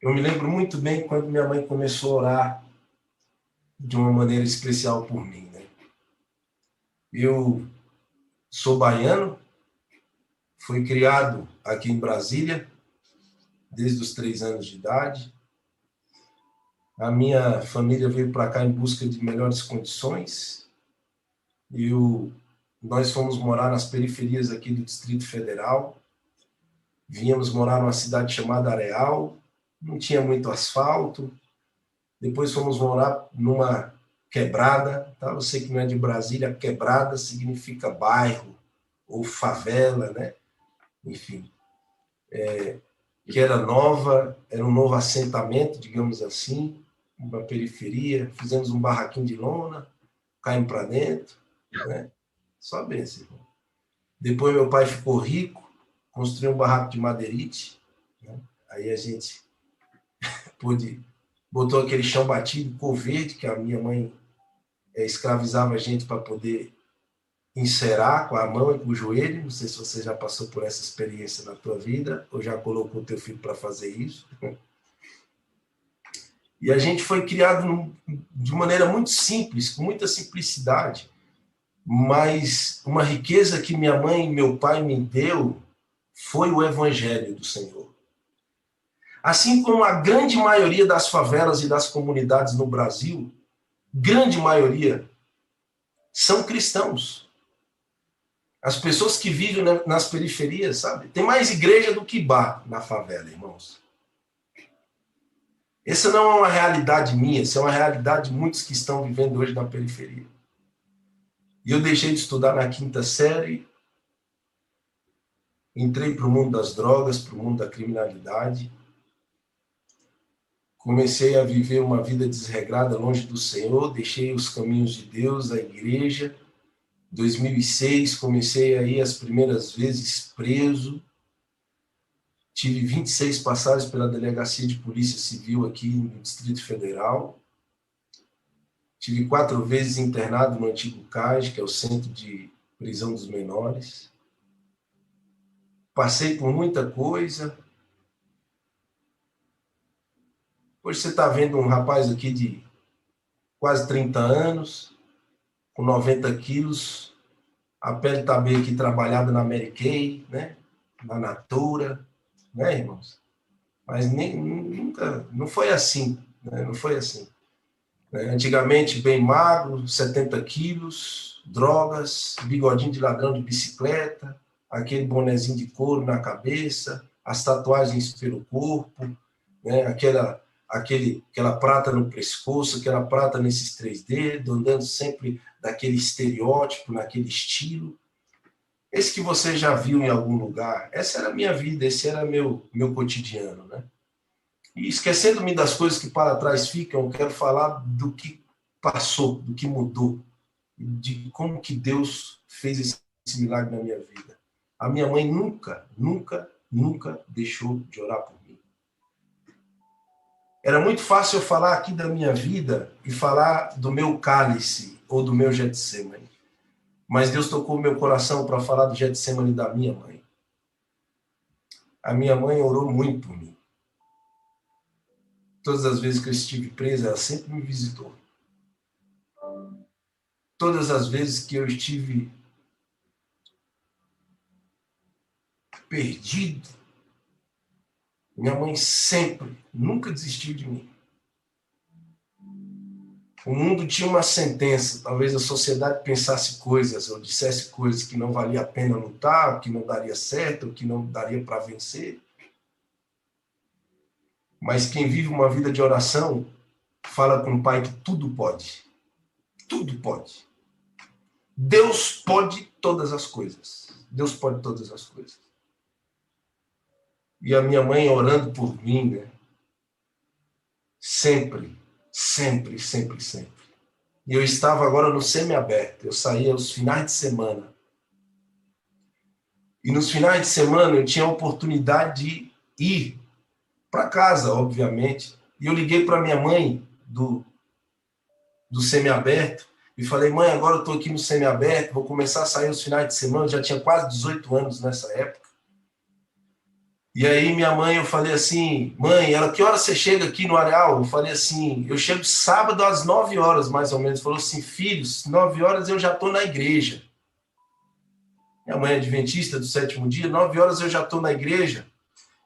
Eu me lembro muito bem quando minha mãe começou a orar de uma maneira especial por mim, né? Eu sou baiano, fui criado aqui em Brasília, desde os 3 anos de idade. A minha família veio para cá em busca de melhores condições. Nós fomos morar nas periferias aqui do Distrito Federal. Vínhamos morar numa cidade chamada Areal, não tinha muito asfalto. Depois fomos morar numa quebrada, tá? Você que não é de Brasília, quebrada significa bairro ou favela, né? Enfim, que era nova, era um novo assentamento, digamos assim, uma periferia. Fizemos um barraquinho de lona, caímos para dentro, né? Só benção, irmão. Depois meu pai ficou rico, construiu um barraco de madeirite, né? Aí a gente botou aquele chão batido, cor verde, que a minha mãe escravizava a gente para poder encerar com a mão e com o joelho. Não sei se você já passou por essa experiência na tua vida, ou já colocou o teu filho para fazer isso. E a gente foi criado de maneira muito simples, com muita simplicidade, mas uma riqueza que minha mãe e meu pai me deu foi o evangelho do Senhor. Assim como a grande maioria das favelas e das comunidades no Brasil, grande maioria, são cristãos. As pessoas que vivem nas periferias, sabe? Tem mais igreja do que bar na favela, irmãos. Essa não é uma realidade minha, essa é uma realidade de muitos que estão vivendo hoje na periferia. E eu deixei de estudar na 5ª série, entrei para o mundo das drogas, para o mundo da criminalidade, comecei a viver uma vida desregrada longe do Senhor, deixei os caminhos de Deus, a igreja. Em 2006, comecei a ir as primeiras vezes preso. Tive 26 passagens pela Delegacia de Polícia Civil aqui no Distrito Federal. Tive 4 vezes internado no antigo CAS, que é o Centro de Prisão dos Menores. Passei por muita coisa. Hoje você está vendo um rapaz aqui de quase 30 anos, com 90 quilos, a pele está bem aqui trabalhada na Mary Kay, né? Na Natura, né, irmãos? Mas nunca, não foi assim, né? Não foi assim. Antigamente, bem magro, 70 quilos, drogas, bigodinho de ladrão de bicicleta, aquele bonezinho de couro na cabeça, as tatuagens pelo corpo, né? Aquela prata no pescoço, aquela prata nesses 3 dedos, andando sempre daquele estereótipo, naquele estilo. Esse que você já viu em algum lugar, essa era a minha vida, esse era meu cotidiano, né? E esquecendo-me das coisas que para trás ficam, eu quero falar do que passou, do que mudou, de como que Deus fez esse milagre na minha vida. A minha mãe nunca, nunca, nunca deixou de orar por mim. Era muito fácil eu falar aqui da minha vida e falar do meu cálice ou do meu Getsemane. Mas Deus tocou meu coração para falar do Getsemane da minha mãe. A minha mãe orou muito por mim. Todas as vezes que eu estive presa, ela sempre me visitou. Todas as vezes que eu estive perdido, minha mãe sempre, nunca desistiu de mim. O mundo tinha uma sentença, talvez a sociedade pensasse coisas, ou dissesse coisas que não valia a pena lutar, que não daria certo, que não daria para vencer. Mas quem vive uma vida de oração, fala com o Pai que tudo pode. Tudo pode. Deus pode todas as coisas. Deus pode todas as coisas. E a minha mãe orando por mim, né? Sempre, sempre, sempre, sempre. E eu estava agora no semiaberto. Eu saía aos finais de semana. E nos finais de semana eu tinha a oportunidade de ir para casa, obviamente. E eu liguei para minha mãe do semiaberto e falei: mãe, agora eu estou aqui no semiaberto, vou começar a sair os finais de semana. Eu já tinha quase 18 anos nessa época. E aí minha mãe, eu falei assim, mãe, ela, que hora você chega aqui no areal? Eu falei assim, eu chego sábado às 9 horas, mais ou menos. Falou assim, filhos, 9 horas eu já estou na igreja. Minha mãe é adventista do sétimo dia, 9 horas eu já estou na igreja.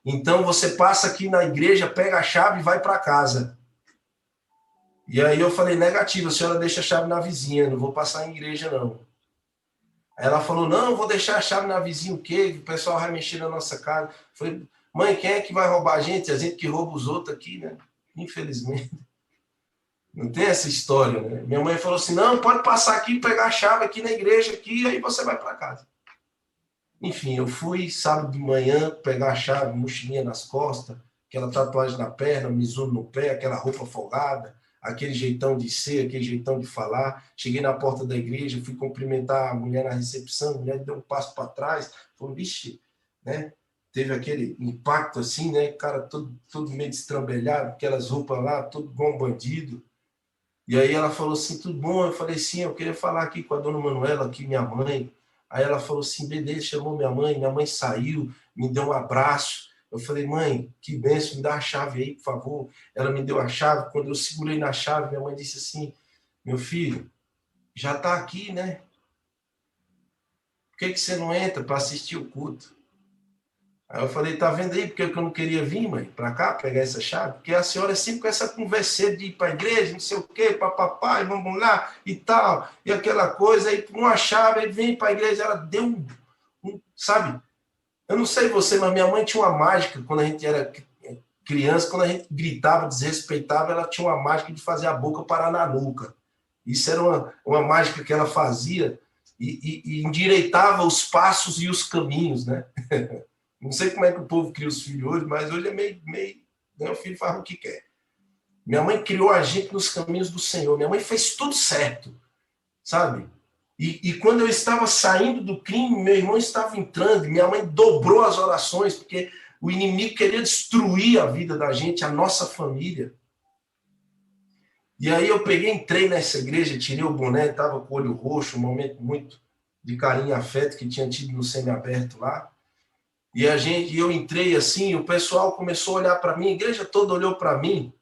Então você passa aqui na igreja, pega a chave e vai para casa. E aí eu falei, negativo, a senhora deixa a chave na vizinha, não vou passar em igreja não. Aí ela falou, não, vou deixar a chave na vizinha, o quê? O pessoal vai mexer na nossa casa. Eu falei, mãe, quem é que vai roubar a gente? A gente que rouba os outros aqui, né? Infelizmente. Não tem essa história, né? Minha mãe falou assim, não, pode passar aqui, pegar a chave aqui na igreja, aqui, aí você vai para casa. Enfim, eu fui sábado de manhã pegar a chave, mochilinha nas costas, aquela tatuagem na perna, Mizuno no pé, aquela roupa folgada, aquele jeitão de ser, aquele jeitão de falar. Cheguei na porta da igreja, fui cumprimentar a mulher na recepção, a mulher deu um passo para trás, falou, vixe, né? Teve aquele impacto assim, né? Cara todo meio destrambelhado, aquelas roupas lá, todo igual um bandido. E aí ela falou assim, tudo bom? Eu falei, sim, eu queria falar aqui com a dona Manuela, aqui, minha mãe. Aí ela falou assim, beleza, chamou minha mãe saiu, me deu um abraço. Eu falei, mãe, que benção, me dá a chave aí, por favor. Ela me deu a chave, quando eu segurei na chave, minha mãe disse assim, meu filho, já está aqui, né? Por que você não entra para assistir o culto? Aí eu falei, tá vendo aí porque eu não queria vir, mãe, para cá, pegar essa chave? Porque a senhora é sempre com essa conversa de ir para a igreja, não sei o quê, papapá, vamos lá e tal, e aquela coisa, aí com uma chave, aí vem para a igreja, ela deu sabe? Eu não sei você, mas minha mãe tinha uma mágica, quando a gente era criança, quando a gente gritava, desrespeitava, ela tinha uma mágica de fazer a boca parar na nuca. Isso era uma mágica que ela fazia e endireitava os passos e os caminhos, né? Não sei como é que o povo cria os filhos hoje, mas hoje é meio né, o filho faz o que quer. Minha mãe criou a gente nos caminhos do Senhor. Minha mãe fez tudo certo, sabe? E quando eu estava saindo do crime, meu irmão estava entrando. Minha mãe dobrou as orações, porque o inimigo queria destruir a vida da gente, a nossa família. E aí eu peguei, entrei nessa igreja, tirei o boné, estava com o olho roxo, um momento muito de carinho e afeto que tinha tido no semiaberto lá. E eu entrei assim, o pessoal começou a olhar para mim, a igreja toda olhou para mim.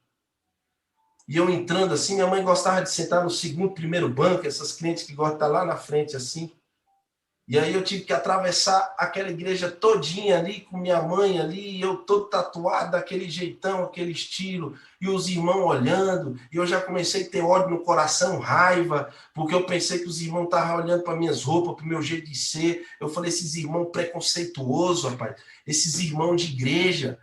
E eu entrando assim, minha mãe gostava de sentar no segundo, primeiro banco, essas clientes que gostam de estar lá na frente assim. E aí eu tive que atravessar aquela igreja todinha ali, com minha mãe ali, e eu todo tatuado daquele jeitão, aquele estilo, e os irmãos olhando, e eu já comecei a ter ódio no coração, raiva, porque eu pensei que os irmãos estavam olhando para minhas roupas, para o meu jeito de ser. Eu falei, esses irmãos preconceituosos, rapaz, esses irmãos de igreja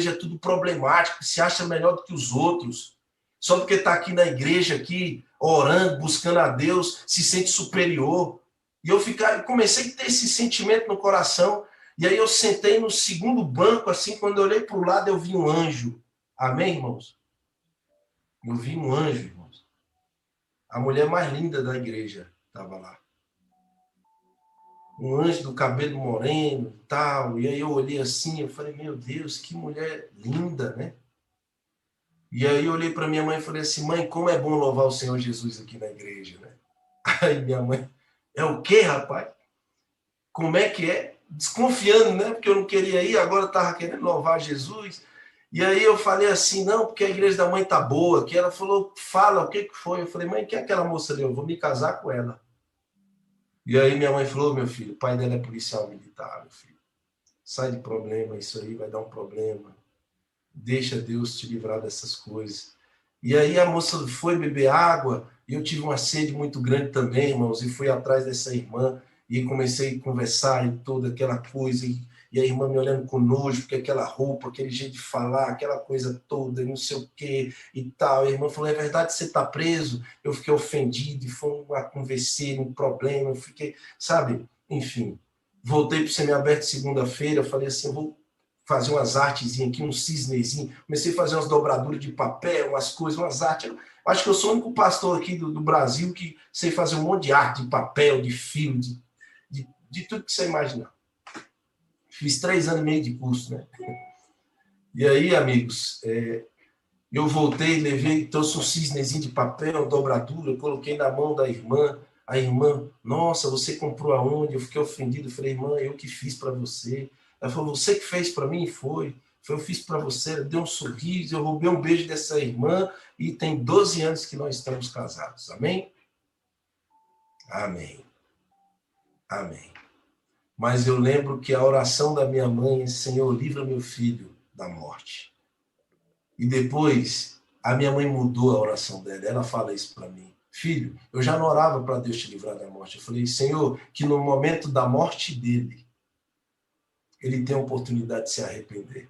é tudo problemático, se acha melhor do que os outros. Só porque está aqui na igreja, aqui, orando, buscando a Deus, se sente superior. E eu comecei a ter esse sentimento no coração. E aí eu sentei no segundo banco, assim, quando eu olhei para o lado, eu vi um anjo. Amém, irmãos? Eu vi um anjo, irmãos. A mulher mais linda da igreja estava lá. Um anjo do cabelo moreno e tal. E aí eu olhei assim, eu falei, meu Deus, que mulher linda, né? E aí eu olhei para minha mãe e falei assim, mãe, como é bom louvar o Senhor Jesus aqui na igreja, né? Aí minha mãe, é o quê, rapaz? Como é que é? Desconfiando, né? Porque eu não queria ir, agora eu estava querendo louvar Jesus. E aí eu falei assim, não, porque a igreja da mãe tá boa. Que ela falou, fala, o que foi? Eu falei, mãe, quem é aquela moça ali? Eu vou me casar com ela. E aí minha mãe falou, meu filho, o pai dela é policial militar, meu filho. Sai de problema, isso aí vai dar um problema. Deixa Deus te livrar dessas coisas. E aí a moça foi beber água, e eu tive uma sede muito grande também, irmãos, e fui atrás dessa irmã, e comecei a conversar e toda aquela coisa, e a irmã me olhando com nojo, porque aquela roupa, aquele jeito de falar, aquela coisa toda, e não sei o quê, e tal. A irmã falou, é verdade, você está preso? Eu fiquei ofendido, e foi uma conversa, um problema, eu fiquei, sabe, enfim. Voltei para o semiaberto segunda-feira, falei assim, eu vou fazer umas artezinhas aqui, um cisnezinho. Comecei a fazer umas dobraduras de papel, umas coisas, umas artes. Eu acho que eu sou o único pastor aqui do Brasil que sei fazer um monte de arte, de papel, de filme, de tudo que você imaginar. Fiz 3 anos e meio de curso, né? E aí, amigos, eu voltei, levei, trouxe um cisnezinho de papel, dobradura, coloquei na mão da irmã. A irmã, nossa, você comprou aonde? Eu fiquei ofendido. Eu falei, irmã, eu que fiz para você. Ela falou, você que fez para mim? Foi. Eu fiz para você, ela deu um sorriso, eu roubei um beijo dessa irmã e tem 12 anos que nós estamos casados. Amém? Amém. Amém. Mas eu lembro que a oração da minha mãe é, Senhor, livra meu filho da morte. E depois, a minha mãe mudou a oração dela. Ela fala isso para mim. Filho, eu já não orava para Deus te livrar da morte. Eu falei, Senhor, que no momento da morte dele, ele tenha a oportunidade de se arrepender.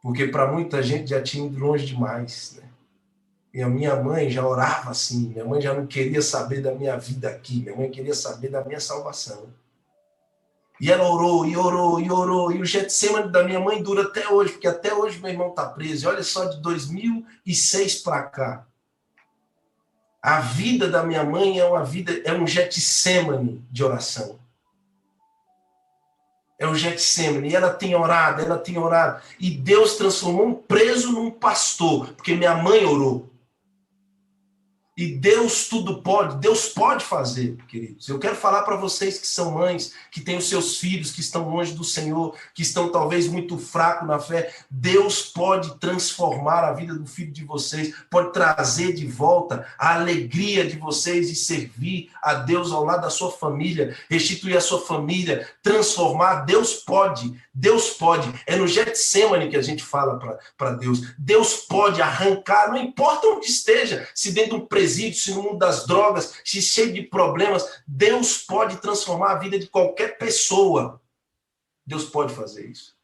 Porque para muita gente já tinha ido longe demais, né? E a minha mãe já orava assim, minha mãe já não queria saber da minha vida aqui, minha mãe queria saber da minha salvação. E ela orou, e orou, e orou, e o Getsemane da minha mãe dura até hoje, porque até hoje meu irmão está preso. E olha só, de 2006 para cá, a vida da minha mãe é um Getsemane de oração. É o Getsemane, e ela tem orado, e Deus transformou um preso num pastor, porque minha mãe orou. E Deus tudo pode, Deus pode fazer, queridos. Eu quero falar para vocês que são mães, que têm os seus filhos, que estão longe do Senhor, que estão talvez muito fracos na fé. Deus pode transformar a vida do filho de vocês, pode trazer de volta a alegria de vocês e servir a Deus ao lado da sua família, restituir a sua família, transformar. Deus pode, Deus pode. É no Getsemane que a gente fala para Deus. Deus pode arrancar, não importa onde esteja, se dentro de um presídio, se no mundo das drogas, se cheio de problemas, Deus pode transformar a vida de qualquer pessoa. Deus pode fazer isso.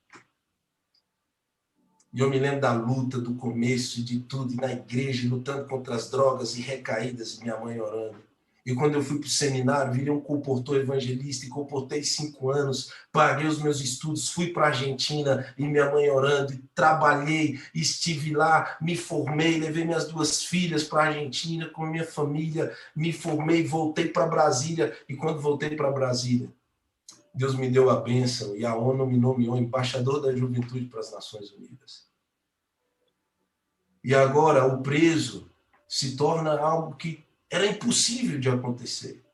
E eu me lembro da luta, do começo, de tudo, e na igreja, lutando contra as drogas e recaídas, minha mãe orando. E quando eu fui para o seminário, virei um comportor evangelista e comportei 5 anos, paguei os meus estudos, fui para a Argentina e minha mãe orando, e trabalhei, estive lá, me formei, levei minhas 2 filhas para a Argentina com a minha família, me formei, voltei para Brasília, e quando voltei para Brasília, Deus me deu a bênção e a ONU me nomeou embaixador da juventude para as Nações Unidas. E agora o preso se torna algo que era impossível de acontecer.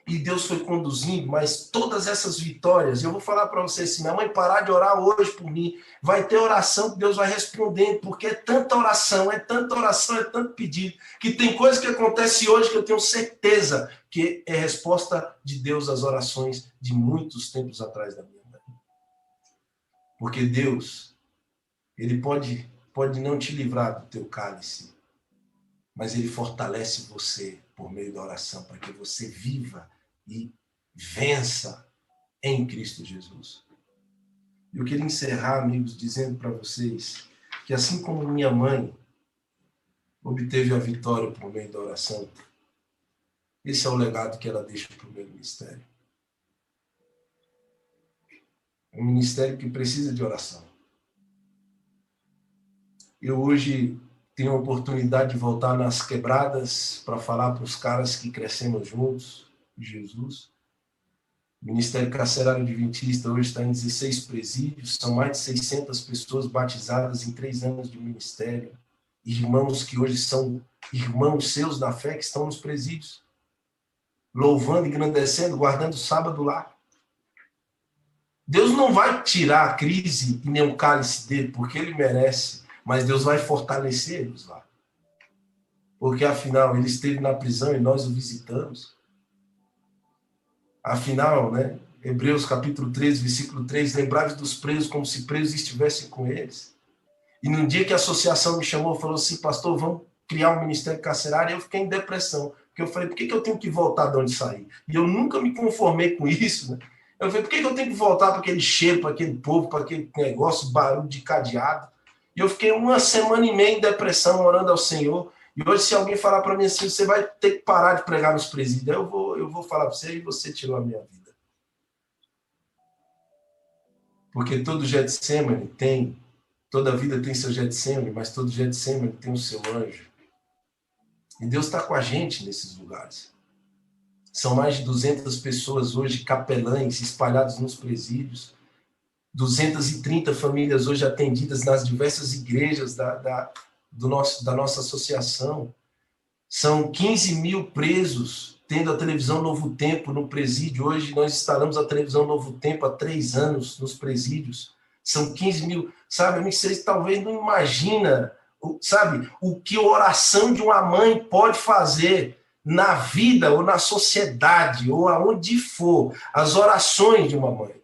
E Deus foi conduzindo, mas todas essas vitórias, eu vou falar para vocês, se minha mãe parar de orar hoje por mim, vai ter oração que Deus vai respondendo, porque é tanta oração, é tanto pedido, que tem coisa que acontece hoje que eu tenho certeza que é resposta de Deus às orações de muitos tempos atrás da minha mãe. Porque Deus, Ele pode não te livrar do teu cálice, mas Ele fortalece você por meio da oração, para que você viva e vença em Cristo Jesus. Eu queria encerrar, amigos, dizendo para vocês que assim como minha mãe obteve a vitória por meio da oração, esse é o legado que ela deixa para o meu ministério. Um ministério que precisa de oração. Eu hoje tenho a oportunidade de voltar nas quebradas para falar para os caras que crescemos juntos, Jesus. O Ministério Carcerário Adventista hoje está em 16 presídios, são mais de 600 pessoas batizadas em 3 anos de ministério. Irmãos que hoje são irmãos seus da fé que estão nos presídios, louvando, engrandecendo, guardando o sábado lá. Deus não vai tirar a crise e nem o cálice dele, porque ele merece. Mas Deus vai fortalecer eles lá. Porque, afinal, ele esteve na prisão e nós o visitamos. Afinal, né? Hebreus capítulo 13, versículo 3, lembrai-vos dos presos como se presos estivessem com eles. E no dia que a associação me chamou, falou assim, pastor, vamos criar um ministério carcerário, eu fiquei em depressão. Porque eu falei, por que eu tenho que voltar de onde saí? E eu nunca me conformei com isso, né? Eu falei, por que eu tenho que voltar para aquele cheiro, para aquele povo, para aquele negócio, barulho de cadeado? E eu fiquei 1 semana e meia em depressão, orando ao Senhor. E hoje, se alguém falar para mim assim, você vai ter que parar de pregar nos presídios, eu vou falar para você, e você tirou a minha vida. Porque todo Getsemane tem, toda vida tem seu Getsemane, mas todo Getsemane tem o seu anjo. E Deus está com a gente nesses lugares. São mais de 200 pessoas hoje, capelães, espalhados nos presídios. 230 famílias hoje atendidas nas diversas igrejas da nossa associação. São 15 mil presos tendo a televisão Novo Tempo no presídio. Hoje nós instalamos a televisão Novo Tempo há 3 anos nos presídios. São 15 mil, sabe? Vocês talvez não imagina, sabe, o que a oração de uma mãe pode fazer na vida ou na sociedade ou aonde for. As orações de uma mãe.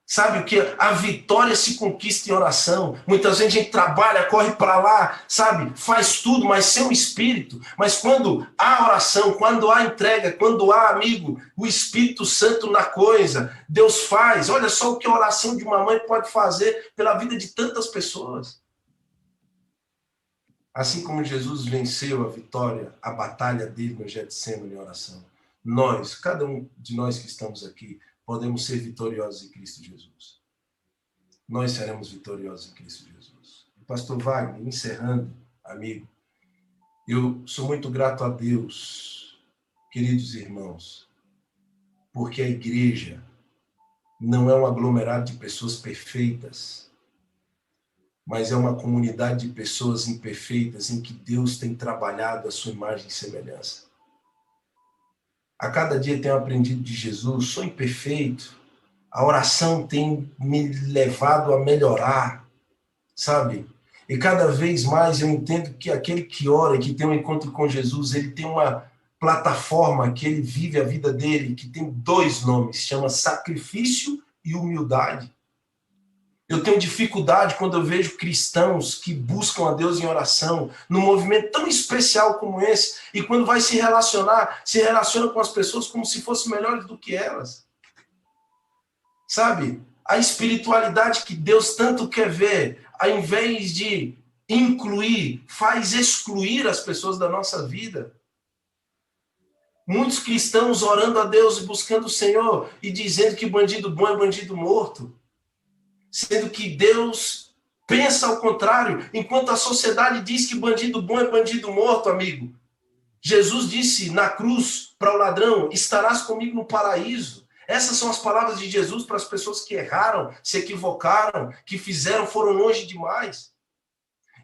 Sabe o que? A vitória se conquista em oração. Muitas vezes a gente trabalha, corre para lá, sabe? Faz tudo, mas sem o Espírito. Mas quando há oração, quando há entrega, quando há, amigo, o Espírito Santo na coisa, Deus faz. Olha só o que a oração de uma mãe pode fazer pela vida de tantas pessoas. Assim como Jesus venceu a vitória, a batalha dele no Getsemane em oração, nós, cada um de nós que estamos aqui, podemos ser vitoriosos em Cristo Jesus. Nós seremos vitoriosos em Cristo Jesus. Pastor Wagner, encerrando, amigo, eu sou muito grato a Deus, queridos irmãos, porque a igreja não é um aglomerado de pessoas perfeitas, mas é uma comunidade de pessoas imperfeitas em que Deus tem trabalhado a sua imagem e semelhança. A cada dia tenho aprendido de Jesus, sou imperfeito, a oração tem me levado a melhorar, sabe? E cada vez mais eu entendo que aquele que ora, que tem um encontro com Jesus, ele tem uma plataforma que ele vive a vida dele, que tem 2 nomes, chama sacrifício e humildade. Eu tenho dificuldade quando eu vejo cristãos que buscam a Deus em oração, num movimento tão especial como esse, e quando vai se relaciona com as pessoas como se fossem melhores do que elas. Sabe? A espiritualidade que Deus tanto quer ver, ao invés de incluir, faz excluir as pessoas da nossa vida. Muitos cristãos orando a Deus e buscando o Senhor e dizendo que bandido bom é bandido morto. Sendo que Deus pensa ao contrário, enquanto a sociedade diz que bandido bom é bandido morto, amigo. Jesus disse na cruz para o ladrão, estarás comigo no paraíso. Essas são as palavras de Jesus para as pessoas que erraram, se equivocaram, que foram longe demais.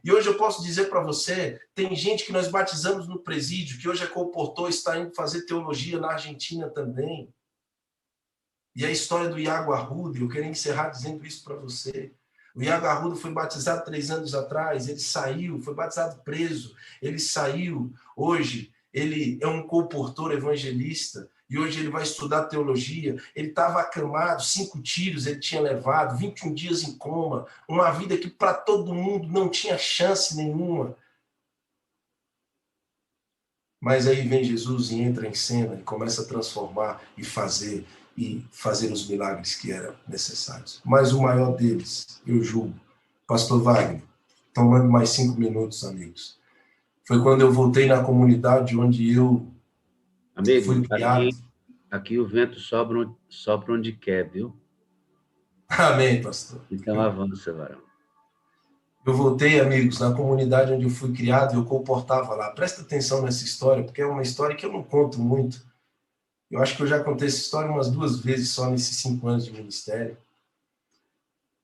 E hoje eu posso dizer para você, tem gente que nós batizamos no presídio, que hoje é comportor, está indo fazer teologia na Argentina também. E a história do Iago Arruda, eu quero encerrar dizendo isso para você. O Iago Arruda foi batizado 3 anos atrás, ele saiu, foi batizado preso, ele saiu. Hoje, ele é um comportor evangelista, e hoje ele vai estudar teologia. Ele estava acamado, 5 tiros ele tinha levado, 21 dias em coma, uma vida que para todo mundo não tinha chance nenhuma. Mas aí vem Jesus e entra em cena e começa a transformar e fazer os milagres que eram necessários. Mas o maior deles, eu julgo, Pastor Wagner, tomando mais 5 minutos, amigos, foi quando eu voltei na comunidade onde eu fui criado. Aqui o vento sopra onde quer, viu? Amém, pastor. Então avança, varão. Eu voltei, amigos, na comunidade onde eu fui criado e eu comportava lá. Presta atenção nessa história, porque é uma história que eu não conto muito. Eu acho que eu já contei essa história umas 2 vezes só nesses 5 anos de ministério.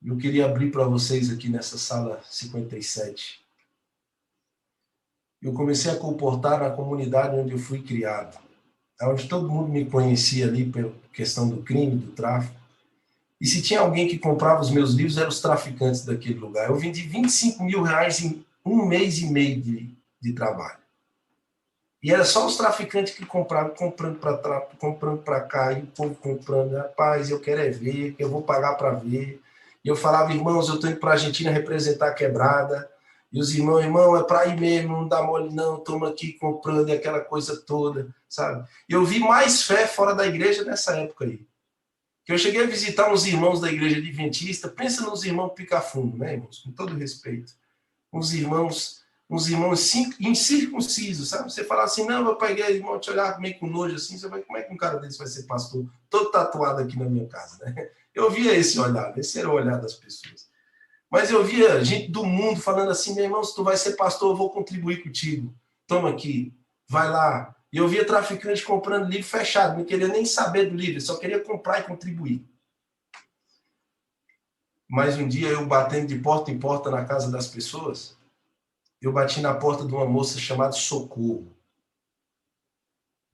Eu queria abrir para vocês aqui nessa sala 57. Eu comecei a comportar na comunidade onde eu fui criado, onde todo mundo me conhecia ali pela questão do crime, do tráfico. E se tinha alguém que comprava os meus livros, eram os traficantes daquele lugar. Eu vendi 25 mil reais em 1 mês e meio de trabalho. E era só os traficantes que compravam, comprando para cá, e o povo comprando. Rapaz, eu quero é ver, que eu vou pagar para ver. E eu falava, irmãos, eu estou indo para a Argentina representar a quebrada. E os irmãos, é para ir mesmo, não dá mole não, estamos aqui comprando e aquela coisa toda, sabe? E eu vi mais fé fora da igreja nessa época aí. Que eu cheguei a visitar uns irmãos da igreja adventista, pensa nos irmãos pica-fundo, né, irmãos? Com todo respeito. Uns irmãos incircuncisos, sabe? Você fala assim, não, eu peguei irmão, te olhar meio com nojo assim, você vai, como é que um cara desse vai ser pastor? Todo tatuado aqui na minha casa, né? Eu via esse olhar, esse era o olhar das pessoas. Mas eu via gente do mundo falando assim, meu irmão, se tu vai ser pastor, eu vou contribuir contigo. Toma aqui, vai lá. E eu via traficante comprando livro fechado, não queria nem saber do livro, só queria comprar e contribuir. Mas um dia eu batendo de porta em porta na casa das pessoas, eu bati na porta de uma moça chamada Socorro.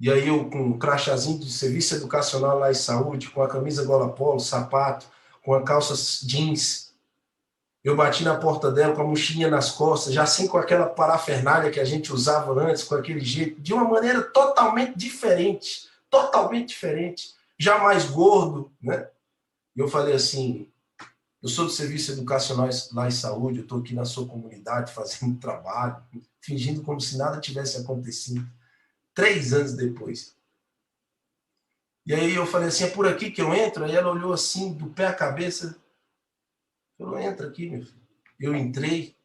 E aí eu com um crachazinho de serviço educacional lá em saúde, com a camisa gola polo, sapato, com a calça jeans. Eu bati na porta dela com a mochilinha nas costas, já assim com aquela parafernália que a gente usava antes, com aquele jeito, de uma maneira totalmente diferente, já mais gordo, né? E eu falei assim, eu sou do serviço educacional lá em saúde, eu estou aqui na sua comunidade fazendo trabalho, fingindo como se nada tivesse acontecido. 3 anos depois. E aí eu falei assim, é por aqui que eu entro? Aí ela olhou assim, do pé à cabeça, falou, entra aqui, meu filho. Eu entrei,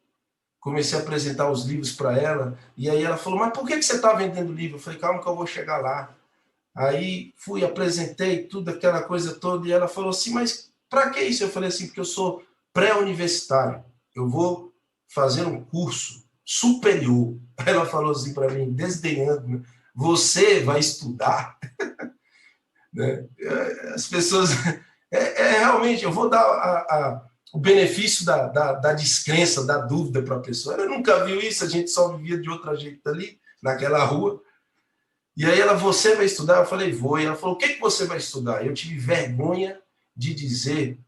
comecei a apresentar os livros para ela, e aí ela falou, mas por que você está vendendo livro? Eu falei, calma que eu vou chegar lá. Aí fui, apresentei tudo, aquela coisa toda, e ela falou assim, mas para que isso? Eu falei assim, porque eu sou pré-universitário, eu vou fazer um curso superior. Aí ela falou assim para mim, desdenhando, né? Você vai estudar? Né? As pessoas... realmente, eu vou dar o benefício da descrença, da dúvida para a pessoa. Ela nunca viu isso, a gente só vivia de outro jeito ali, naquela rua. E aí ela, você vai estudar? Eu falei, vou. E ela falou, o que você vai estudar? Eu tive vergonha de dizer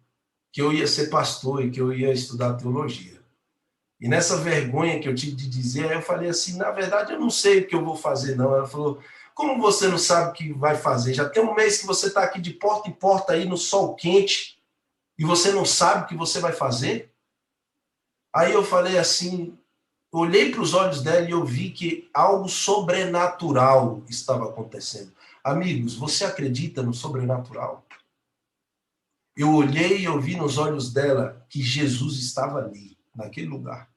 que eu ia ser pastor e que eu ia estudar teologia. E nessa vergonha que eu tive de dizer, eu falei assim, na verdade eu não sei o que eu vou fazer não. Ela falou, como você não sabe o que vai fazer? Já tem um mês que você está aqui de porta em porta aí no sol quente e você não sabe o que você vai fazer? Aí eu falei assim, olhei para os olhos dela e eu vi que algo sobrenatural estava acontecendo. Amigos, você acredita no sobrenatural? Eu olhei e eu vi nos olhos dela que Jesus estava ali, naquele lugar.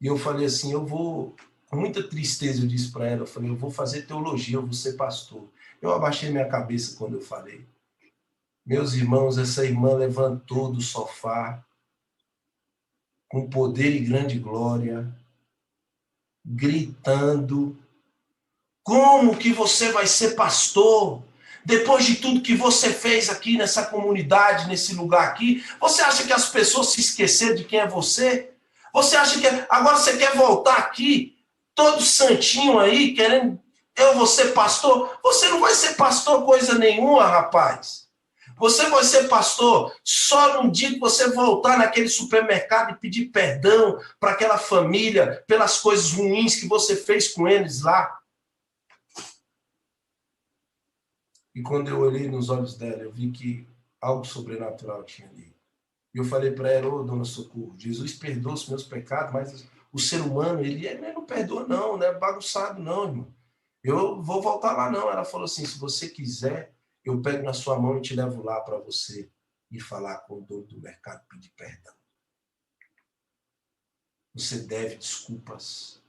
E eu falei assim, eu vou, com muita tristeza eu disse para ela, eu falei, eu vou fazer teologia, eu vou ser pastor. Eu abaixei minha cabeça quando eu falei. Meus irmãos, essa irmã levantou do sofá, com poder e grande glória, gritando, como que você vai ser pastor? Depois de tudo que você fez aqui nessa comunidade, nesse lugar aqui, você acha que as pessoas se esqueceram de quem é você? Você acha que agora você quer voltar aqui, todo santinho aí, querendo eu vou ser pastor? Você não vai ser pastor coisa nenhuma, rapaz. Você vai ser pastor só num dia que você voltar naquele supermercado e pedir perdão para aquela família pelas coisas ruins que você fez com eles lá. E quando eu olhei nos olhos dela, eu vi que algo sobrenatural tinha ali. E eu falei para ela, ô dona Socorro, Jesus perdoa os meus pecados, mas o ser humano, ele não perdoa não, não é bagunçado não, irmão. Eu vou voltar lá não. Ela falou assim, se você quiser, eu pego na sua mão e te levo lá para você ir falar com o dono do mercado, pedir perdão. Você deve desculpas.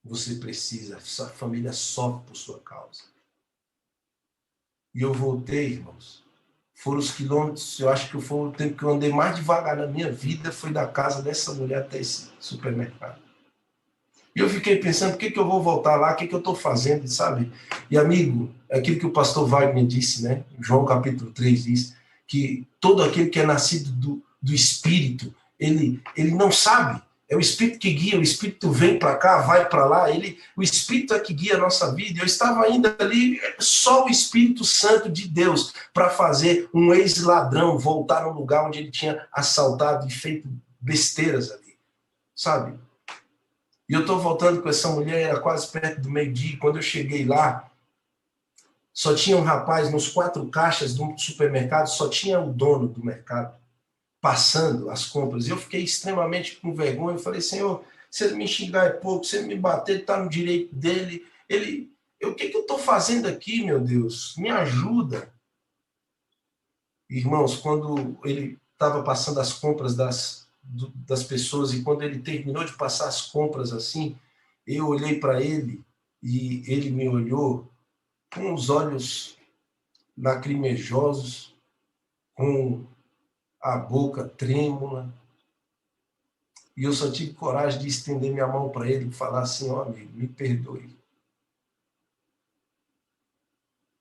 Você precisa, sua família sofre por sua causa. E eu voltei, irmãos. Foram os quilômetros, eu acho que foi o tempo que eu andei mais devagar na minha vida, foi da casa dessa mulher até esse supermercado. E eu fiquei pensando, por que eu vou voltar lá, o que eu estou fazendo, sabe? E, amigo, é aquilo que o pastor Wagner disse, né? João capítulo 3 diz, que todo aquele que é nascido do Espírito, ele não sabe. É o Espírito que guia, o Espírito vem para cá, vai para lá, o Espírito é que guia a nossa vida. Eu estava ainda ali, só o Espírito Santo de Deus, para fazer um ex-ladrão voltar no lugar onde ele tinha assaltado e feito besteiras ali, sabe? E eu estou voltando com essa mulher, era quase perto do meio-dia, quando eu cheguei lá, só tinha um rapaz nos 4 caixas do supermercado, só tinha o dono do mercado passando as compras. E eu fiquei extremamente com vergonha. Eu falei, Senhor, se ele me xingar é pouco, se ele me bater, ele está no direito dele. O que eu estou fazendo aqui, meu Deus? Me ajuda. Irmãos, quando ele estava passando as compras das pessoas e quando ele terminou de passar as compras assim, eu olhei para ele e ele me olhou com os olhos lacrimejosos, com a boca trêmula, e eu só tive coragem de estender minha mão para ele e falar assim, ó amigo, me perdoe.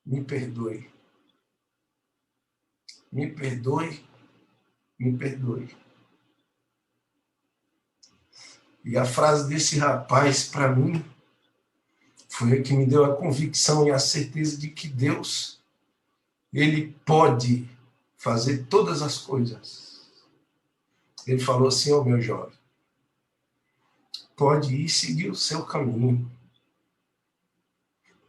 Me perdoe. Me perdoe. Me perdoe. E a frase desse rapaz, para mim, Foi o que me deu a convicção e a certeza de que Deus, Ele pode fazer todas as coisas. Ele falou assim: ó, meu jovem, pode ir seguir o seu caminho.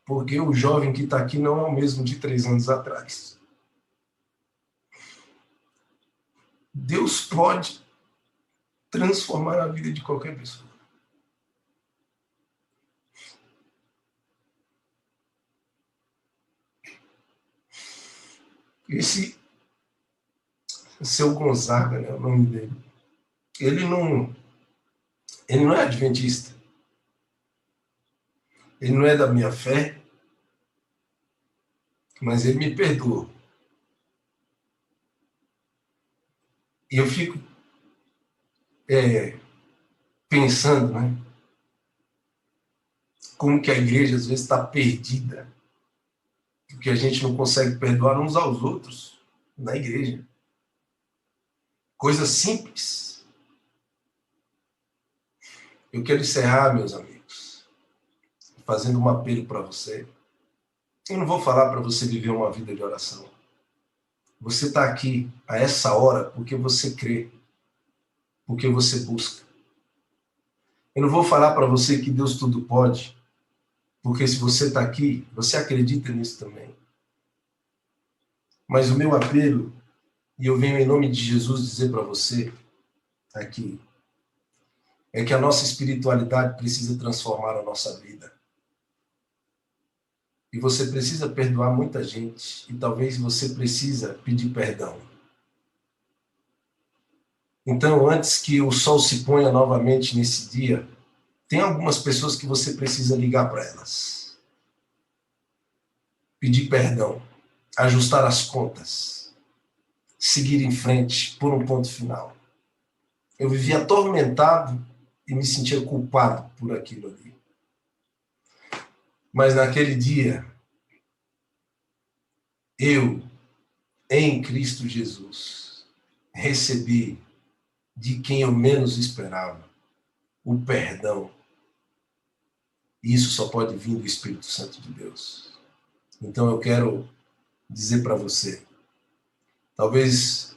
Porque o jovem que está aqui não é o mesmo de 3 anos atrás. Deus pode transformar a vida de qualquer pessoa. Esse seu Gonzaga, né, o nome dele, ele não é adventista. Ele não é da minha fé, mas ele me perdoa. E eu fico pensando, né, como que a igreja às vezes está perdida, porque a gente não consegue perdoar uns aos outros na igreja. Coisa simples. Eu quero encerrar, meus amigos, fazendo um apelo para você. Eu não vou falar para você viver uma vida de oração. Você está aqui a essa hora porque você crê, porque você busca. Eu não vou falar para você que Deus tudo pode, porque se você está aqui, você acredita nisso também. Mas o meu apelo, e eu venho em nome de Jesus dizer para você aqui, é que a nossa espiritualidade precisa transformar a nossa vida. E você precisa perdoar muita gente, e talvez você precisa pedir perdão. Então, antes que o sol se ponha novamente nesse dia, tem algumas pessoas que você precisa ligar para elas. Pedir perdão, ajustar as contas, seguir em frente, por um ponto final. Eu vivia atormentado e me sentia culpado por aquilo ali. Mas naquele dia, eu, em Cristo Jesus, recebi de quem eu menos esperava o perdão. E isso só pode vir do Espírito Santo de Deus. Então eu quero dizer para você, talvez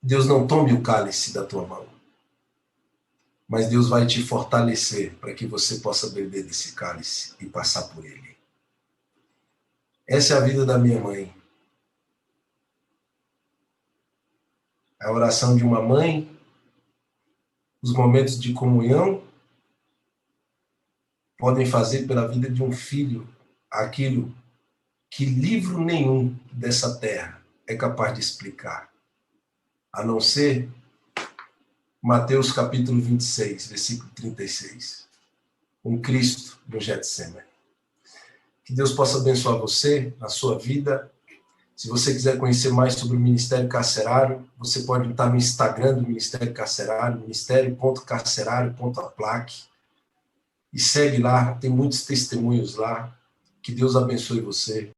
Deus não tome o cálice da tua mão, mas Deus vai te fortalecer para que você possa beber desse cálice e passar por ele. Essa é a vida da minha mãe. A oração de uma mãe, os momentos de comunhão, podem fazer pela vida de um filho aquilo que livro nenhum dessa terra é capaz de explicar, a não ser Mateus capítulo 26, versículo 36. Um Cristo no Getsemane. Que Deus possa abençoar você, na sua vida. Se você quiser conhecer mais sobre o Ministério Carcerário, você pode estar no Instagram do Ministério Carcerário, ministério.carcerário.aplac. E segue lá, tem muitos testemunhos lá. Que Deus abençoe você.